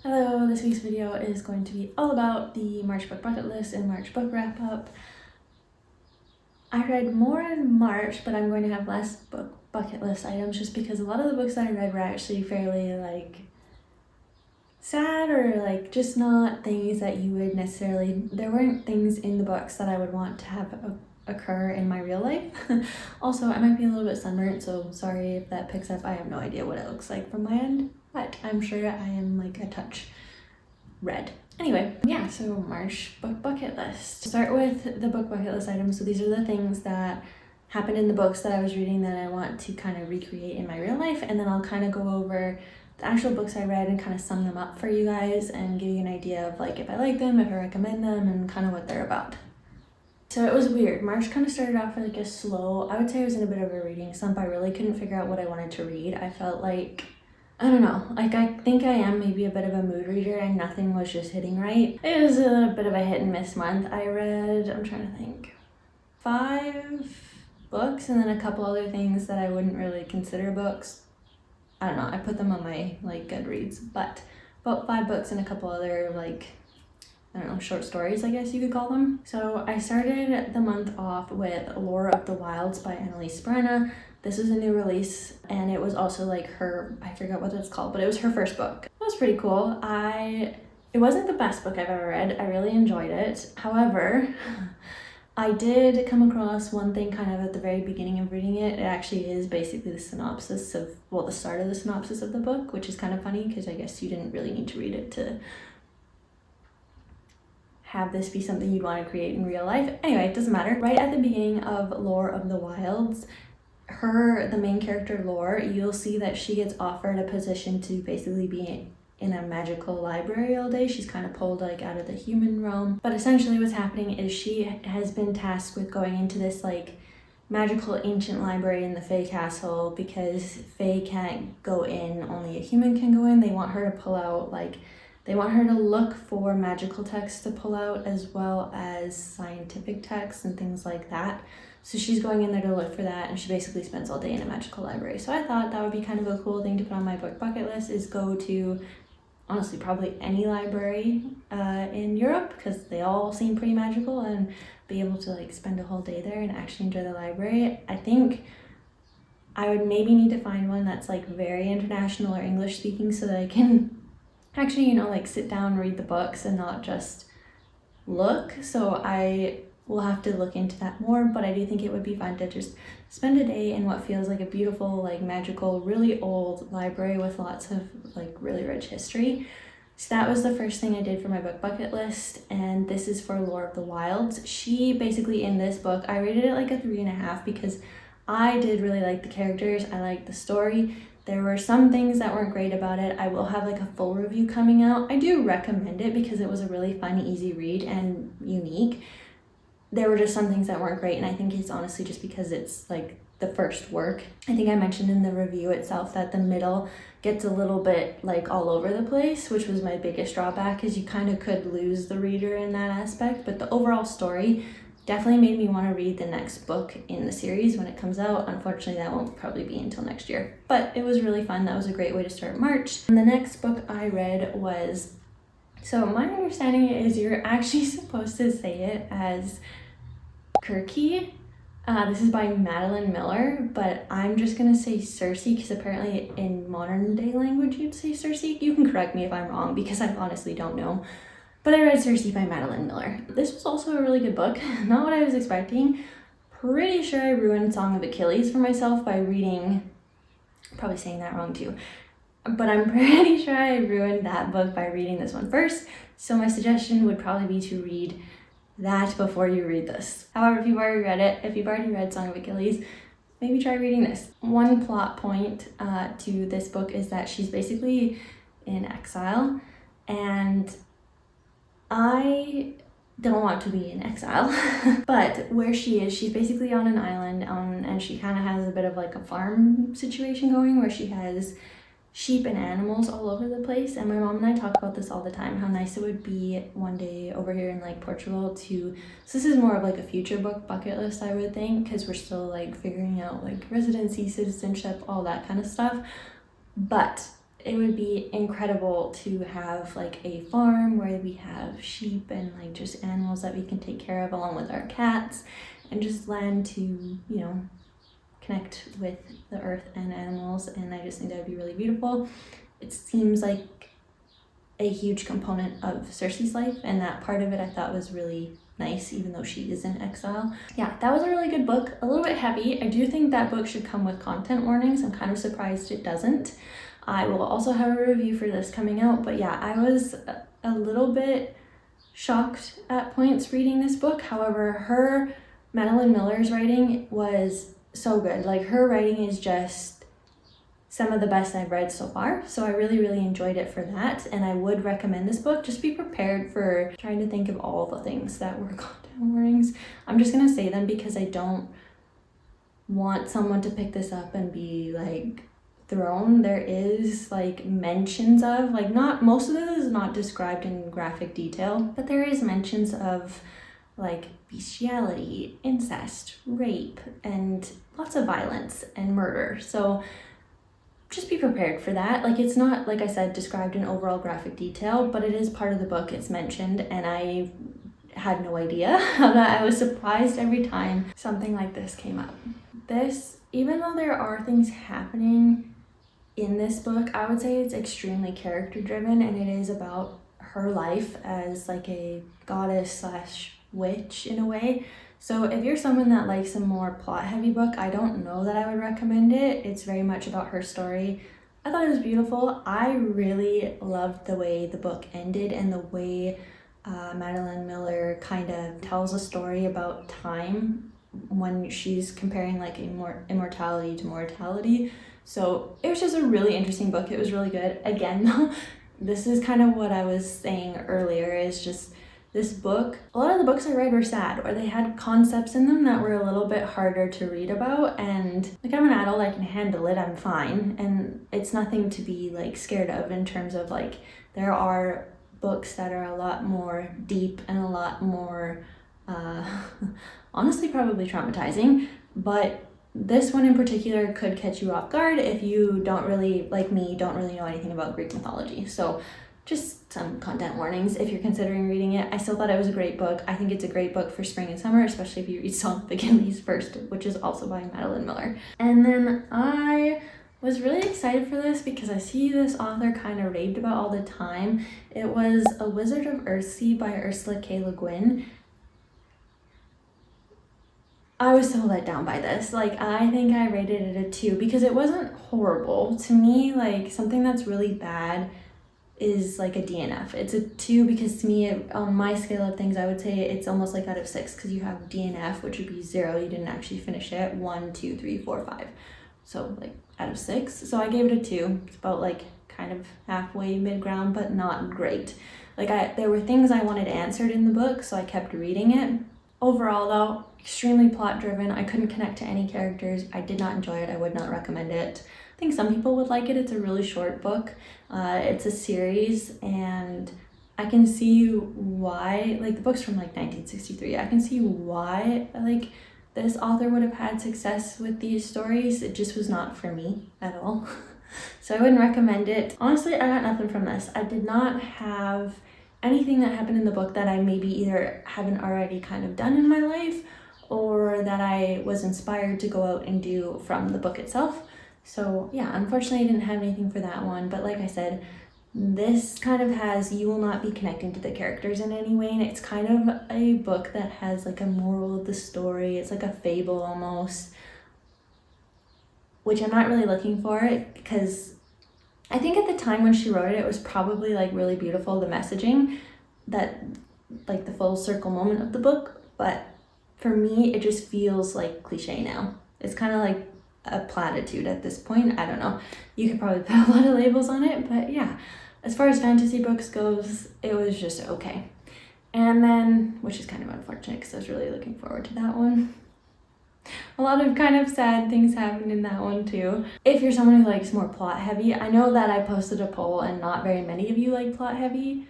Hello, this week's video is going to be all about the March book bucket list and March book wrap up. I read more in March, but I'm going to have less book bucket list items just because a lot of the books that I read were actually fairly sad or just not things that you would necessarily, there weren't things in the books that I would want to have occur in my real life. Also, I might be a little bit sunburnt, so sorry if that picks up. I have no idea what it looks like from my end, but I'm sure I am a touch red. Anyway, yeah, so March book bucket list. Start with the book bucket list items. So these are the things that happened in the books that I was reading that I want to kind of recreate in my real life, and then I'll kind of go over the actual books I read and kind of sum them up for you guys and give you an idea of if I like them, if I recommend them, and kind of what they're about. So it was weird. March kind of started off with a slow, I would say I was in a bit of a reading slump. I really couldn't figure out what I wanted to read. I felt I don't know, I think I am maybe a bit of a mood reader and nothing was just hitting right. It was a bit of a hit and miss month. I read, I'm trying to think, 5 books and then a couple other things that I wouldn't really consider books. I don't know, I put them on my Goodreads, but about 5 books and a couple other I don't know, short stories, I guess you could call them. So I started the month off with Lore of the Wilds by Annalise Brenna. This is a new release and it was also her, I forgot what it's called, but it was her first book. It was pretty cool. It wasn't the best book I've ever read. I really enjoyed it. However, I did come across one thing kind of at the very beginning of reading it. It actually is basically the synopsis of, well, the start of the synopsis of the book, which is kind of funny because I guess you didn't really need to read it to have this be something you'd want to create in real life. Anyway, it doesn't matter. Right at the beginning of Lore of the Wilds, the main character Lore, you'll see that she gets offered a position to basically be in a magical library all day. She's kind of pulled out of the human realm. But essentially what's happening is she has been tasked with going into this magical ancient library in the Fae Castle because Fae can't go in, only a human can go in. They want her to pull out they want her to look for magical texts to pull out as well as scientific texts and things like that. So she's going in there to look for that, and she basically spends all day in a magical library. So I thought that would be kind of a cool thing to put on my book bucket list, is go to, honestly, probably any library in Europe, because they all seem pretty magical, and be able to spend a whole day there and actually enjoy the library. I think I would maybe need to find one that's very international or English speaking so that I can actually, sit down and read the books and not just look. So I will have to look into that more, but I do think it would be fun to just spend a day in what feels like a beautiful, magical, really old library with lots of really rich history. So that was the first thing I did for my book bucket list, and this is for Lore of the Wilds. She basically, in this book, I rated it a 3.5 because I did really like the characters, I liked the story. There were some things that weren't great about it. I will have a full review coming out. I do recommend it because it was a really fun, easy read and unique. There were just some things that weren't great, and I think it's honestly just because it's the first work. I think I mentioned in the review itself that the middle gets a little bit all over the place, which was my biggest drawback, is you kind of could lose the reader in that aspect. But the overall story definitely made me want to read the next book in the series when it comes out. Unfortunately, that won't probably be until next year, but it was really fun. That was a great way to start March. And the next book I read was, so my understanding is you're actually supposed to say it as Kirky. This is by Madeline Miller, but I'm just gonna say Cersei because apparently in modern day language you'd say Cersei. You can correct me if I'm wrong because I honestly don't know. But I read Cersei by Madeline Miller. This was also a really good book. Not what I was expecting. Pretty sure I ruined Song of Achilles for myself by reading, probably saying that wrong too, but I'm pretty sure I ruined that book by reading this one first. So my suggestion would probably be to read that before you read this. However, if you've already read it, if you've already read Song of Achilles, maybe try reading this. One plot point to this book is that she's basically in exile, and I don't want to be in exile, but where she is, she's basically on an island, and she kind of has a bit of a farm situation going where she has sheep and animals all over the place. And my mom and I talk about this all the time, how nice it would be one day over here in Portugal to, so this is more of a future book bucket list, I would think, because we're still figuring out residency, citizenship, all that kind of stuff. But it would be incredible to have like a farm where we have sheep and like just animals that we can take care of along with our cats, and just land to, you know, connect with the earth and animals. And I just think that would be really beautiful. It seems like a huge component of Cersei's life, and that part of it I thought was really nice, even though she is in exile. Yeah, that was a really good book. A little bit heavy. I do think that book should come with content warnings. I'm kind of surprised it doesn't. I will also have a review for this coming out, but yeah, I was a little bit shocked at points reading this book. However, Madeline Miller's writing was so good. Like, her writing is just some of the best I've read so far. So I really, really enjoyed it for that. And I would recommend this book. Just be prepared for trying to think of all the things that were content warnings. I'm just gonna say them because I don't want someone to pick this up and be like thrown. There is like mentions of, like, not most of this is not described in graphic detail, but there is mentions of like bestiality, incest, rape, and lots of violence and murder. So just be prepared for that. Like, it's not, like I said, described in overall graphic detail, but it is part of the book. It's mentioned, and I had no idea. I was surprised every time something like this came up. This, even though there are things happening in this book, I would say it's extremely character driven, and it is about her life as like a goddess slash witch in a way. So if you're someone that likes a more plot heavy book, I don't know that I would recommend it. It's very much about her story. I thought it was beautiful. I really loved the way the book ended, and the way Madeline Miller kind of tells a story about time when she's comparing like immortality to mortality. So it was just a really interesting book. It was really good. Again, though, this is kind of what I was saying earlier, is just this book, a lot of the books I read were sad, or they had concepts in them that were a little bit harder to read about. And like, I'm an adult, I can handle it, I'm fine. And it's nothing to be like scared of, in terms of like, there are books that are a lot more deep and a lot more, honestly, probably traumatizing. But this one in particular could catch you off guard if you don't really, like me, don't really know anything about Greek mythology. So just some content warnings if you're considering reading it. I still thought it was a great book. I think it's a great book for spring and summer, especially if you read Song of Achilles first, which is also by Madeline Miller. And then I was really excited for this because I see this author kind of raved about all the time. It was A Wizard of Earthsea by Ursula K. Le Guin. I was so let down by this. Like, I think I rated it a 2 because it wasn't horrible. To me, like, something that's really bad is like a DNF. It's a 2 because to me, on my scale of things, I would say it's almost like out of 6, because you have DNF, which would be 0, you didn't actually finish it, 1, 2, 3, 4, 5. So like out of 6. So I gave it a 2. It's about like kind of halfway mid-ground, but not great. Like, there were things I wanted answered in the book, so I kept reading it. Overall though, extremely plot driven. I couldn't connect to any characters. I did not enjoy it. I would not recommend it. I think some people would like it. It's a really short book. It's a series, and I can see why, like, the book's from like 1963. I can see why like this author would have had success with these stories. It just was not for me at all. So I wouldn't recommend it. Honestly, I got nothing from this. I did not have anything that happened in the book that I maybe either haven't already kind of done in my life, or that I was inspired to go out and do from the book itself. So yeah, unfortunately I didn't have anything for that one. But like I said, this kind of has, you will not be connecting to the characters in any way, and it's kind of a book that has like a moral of the story. It's like a fable almost, which I'm not really looking for, it because I think at the time when she wrote it, it was probably like really beautiful, the messaging, that like the full circle moment of the book. But for me, it just feels like cliche now. It's kind of like a platitude at this point. I don't know. You could probably put a lot of labels on it, but yeah, as far as fantasy books goes, it was just okay. And then, which is kind of unfortunate because I was really looking forward to that one. A lot of kind of sad things happened in that one too. If you're someone who likes more plot heavy, I know that I posted a poll and not very many of you like plot heavy.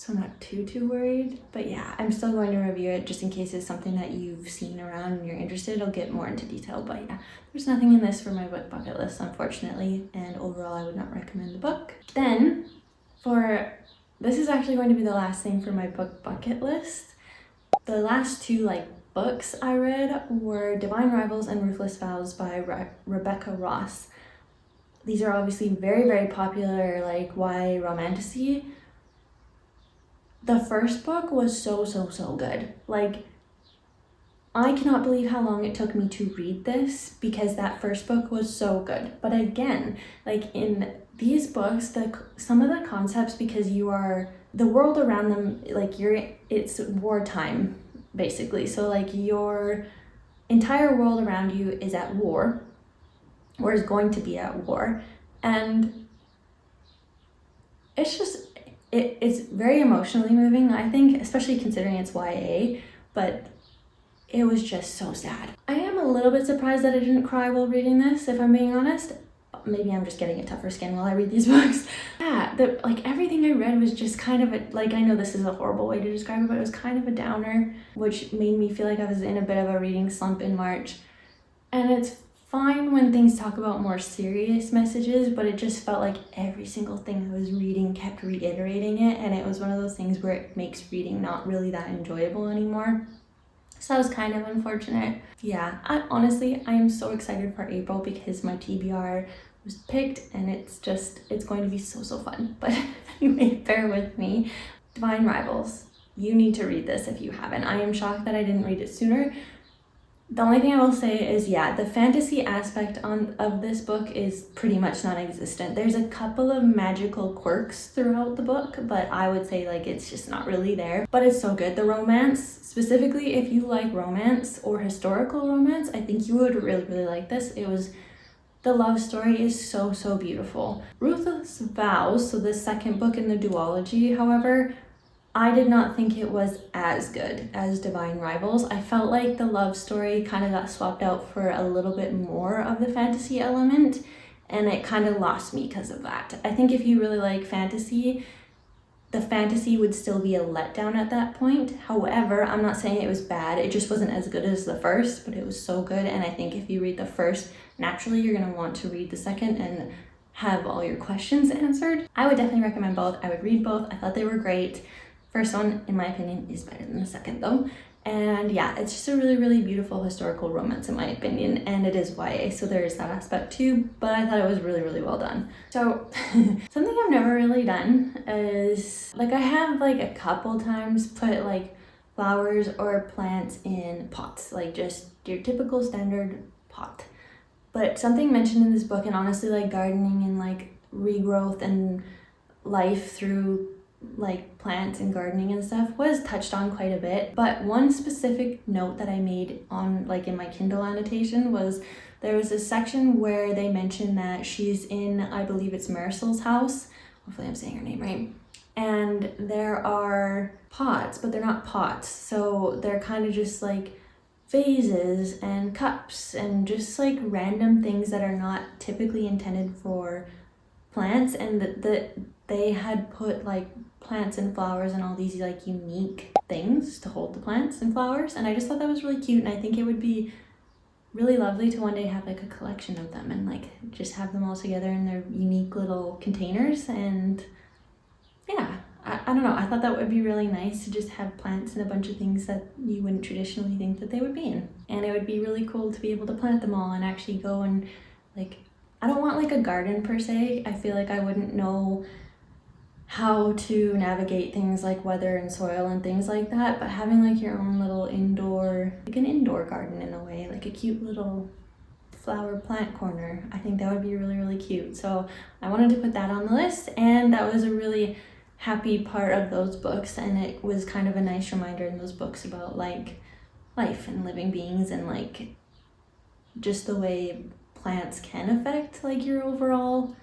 so I'm not too worried. But yeah, I'm still going to review it just in case it's something that you've seen around and you're interested. I'll get more into detail, but yeah, there's nothing in this for my book bucket list, unfortunately, and overall I would not recommend the book. Then this is actually going to be the last thing for my book bucket list. The last two books I read were Divine Rivals and Ruthless Vows by Rebecca Ross. These are obviously very popular YA romantasy. The first book was so good. I cannot believe how long it took me to read this because that first book was so good. But again, in these books, some of the concepts, because the world around them, it's wartime basically. So your entire world around you is at war, or is going to be at war, and it's just it's very emotionally moving, I think, especially considering it's YA, but it was just so sad. I am a little bit surprised that I didn't cry while reading this, if I'm being honest. Maybe I'm just getting a tougher skin while I read these books. Yeah, everything I read was just kind of I know this is a horrible way to describe it, but it was kind of a downer, which made me feel like I was in a bit of a reading slump in March. And it's fine when things talk about more serious messages, but it just felt like every single thing I was reading kept reiterating it, and it was one of those things where it makes reading not really that enjoyable anymore. So that was kind of unfortunate. Yeah, I am so excited for April because my TBR was picked, and it's going to be so fun. But anyway, bear with me. Divine Rivals. You need to read this if you haven't. I am shocked that I didn't read it sooner. The only thing I will say is, yeah, the fantasy aspect of this book is pretty much non-existent. There's a couple of magical quirks throughout the book, but I would say it's just not really there. But it's so good. The romance, specifically if you like romance or historical romance, I think you would really like this. The love story is so beautiful. Ruthless Vows, so the second book in the duology, however, I did not think it was as good as Divine Rivals. I felt like the love story kind of got swapped out for a little bit more of the fantasy element, and it kind of lost me because of that. I think if you really like fantasy, the fantasy would still be a letdown at that point. However, I'm not saying it was bad. It just wasn't as good as the first, but it was so good. And I think if you read the first, naturally you're going to want to read the second and have all your questions answered. I would definitely recommend both. I would read both. I thought they were great. First one, in my opinion, is better than the second though. And yeah, it's just a really beautiful historical romance in my opinion, and it is YA, so there is that aspect too, but I thought it was really well done. So something I've never really done is I have a couple times put flowers or plants in pots, just your typical standard pot. But something mentioned in this book, and honestly gardening and regrowth and life through plants and gardening and stuff was touched on quite a bit. But one specific note that I made on in my Kindle annotation was there was a section where they mentioned that she's in, I believe it's Marisol's house, hopefully I'm saying her name right, and there are pots, but they're not pots, so they're kind of just vases and cups and just random things that are not typically intended for plants, and that they had put plants and flowers and all these unique things to hold the plants and flowers, and I just thought that was really cute, and I think it would be really lovely to one day have a collection of them and just have them all together in their unique little containers. And yeah, I don't know, I thought that would be really nice to just have plants and a bunch of things that you wouldn't traditionally think that they would be in, and it would be really cool to be able to plant them all and actually go and I don't want a garden per se. I feel I wouldn't know how to navigate things like weather and soil and things like that, but having your own little indoor, an indoor garden in a way, a cute little flower plant corner, I think that would be really cute. So I wanted to put that on the list, and that was a really happy part of those books, and it was kind of a nice reminder in those books about life and living beings and just the way plants can affect your overall,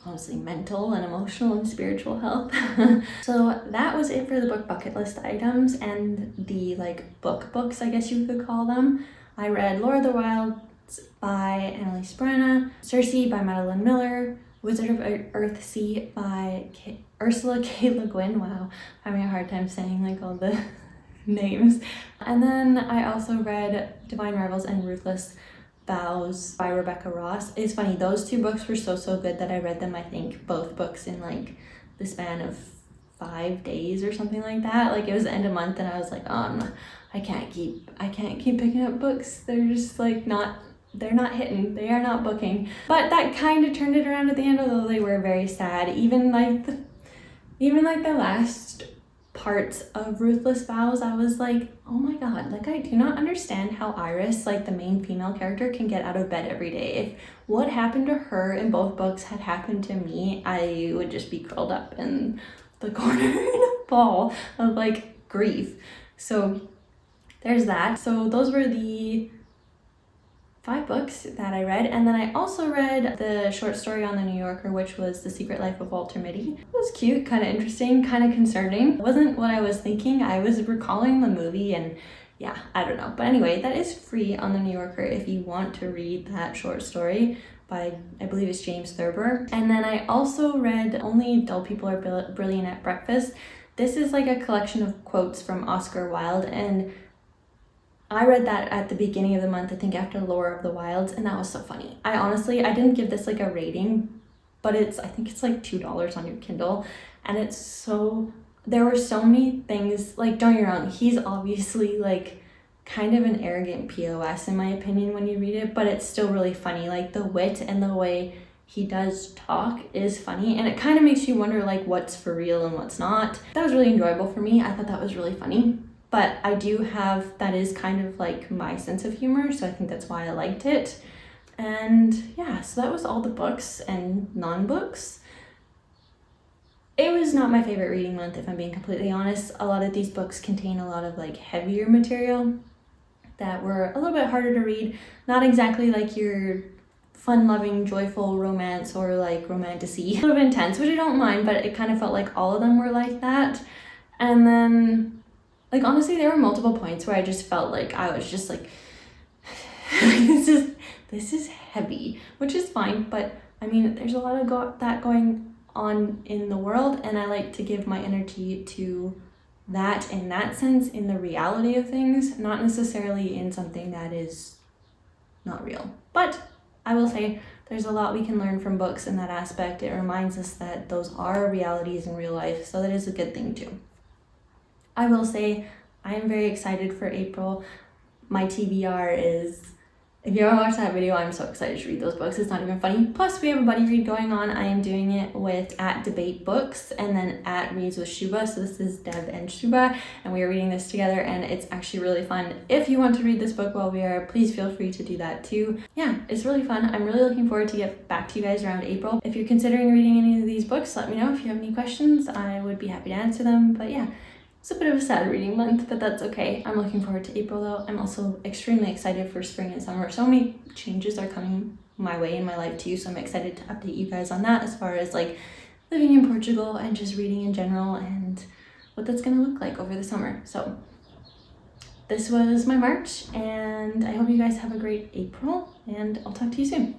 honestly, mental and emotional and spiritual health. So that was it for the book bucket list items and the books, I guess you could call them. I read Lore of the Wilds by Annalise Brana, Circe by Madeline Miller, Wizard of Earthsea by Ursula K. Le Guin. Wow, having a hard time saying like all the names. And then I also read Divine Rivals and Ruthless Vows by Rebecca Ross. It's funny, those two books were so good that I read them, I think, both books in like the span of 5 days or something like that. Like it was the end of month and I was like, oh, I can't keep picking up books. They're just like they're not hitting, they are not booking. But that kind of turned it around at the end, although they were very sad. Even like the last parts of Ruthless Vows, I was like, oh my god, like I do not understand how Iris, like the main female character, can get out of bed every day. If what happened to her in both books had happened to me, I would just be curled up in the corner in a ball of like grief. So there's that. So those were the 5 books that I read, and then I also read the short story on the New Yorker, which was The Secret Life of Walter Mitty. It was cute, kind of interesting, kind of concerning. It wasn't what I was thinking. I was recalling the movie and yeah, I don't know. But anyway, that is free on the New Yorker if you want to read that short story by, I believe it's James Thurber. And then I also read Only Dull People Are Brilliant at Breakfast. This is like a collection of quotes from Oscar Wilde, and I read that at the beginning of the month, I think after Lore of the Wilds, and that was so funny. I didn't give this like a rating, but I think it's like $2 on your Kindle, and there were so many things, like don't get me wrong, he's obviously like kind of an arrogant POS in my opinion when you read it, but it's still really funny. Like the wit and the way he does talk is funny, and it kind of makes you wonder like what's for real and what's not. That was really enjoyable for me. I thought that was really funny. But I do have, that is kind of like my sense of humor, so I think that's why I liked it. And yeah, so that was all the books and non-books. It was not my favorite reading month, if I'm being completely honest. A lot of these books contain a lot of like heavier material that were a little bit harder to read. Not exactly like your fun-loving, joyful romance or like romantic-y. A little bit intense, which I don't mind, but it kind of felt like all of them were like that. And then like honestly, there were multiple points where I just felt like I was just like, this is heavy, which is fine. But I mean, there's a lot of that going on in the world, and I like to give my energy to that in that sense, in the reality of things, not necessarily in something that is not real. But I will say there's a lot we can learn from books in that aspect. It reminds us that those are realities in real life, so that is a good thing too. I will say I am very excited for April. My TBR is, if you ever watched that video, I'm so excited to read those books. It's not even funny. Plus, we have a buddy read going on. I am doing it with @DebateBooks and then @Reads with Shuba. So this is Deb and Shuba, and we are reading this together, and it's actually really fun. If you want to read this book while we are, please feel free to do that too. Yeah, it's really fun. I'm really looking forward to get back to you guys around April. If you're considering reading any of these books, let me know. If you have any questions, I would be happy to answer them. But yeah, it's a bit of a sad reading month, but that's okay. I'm looking forward to April though. I'm also extremely excited for spring and summer. So many changes are coming my way in my life too, so I'm excited to update you guys on that as far as like living in Portugal and just reading in general and what that's gonna look like over the summer. So this was my March, and I hope you guys have a great April, and I'll talk to you soon.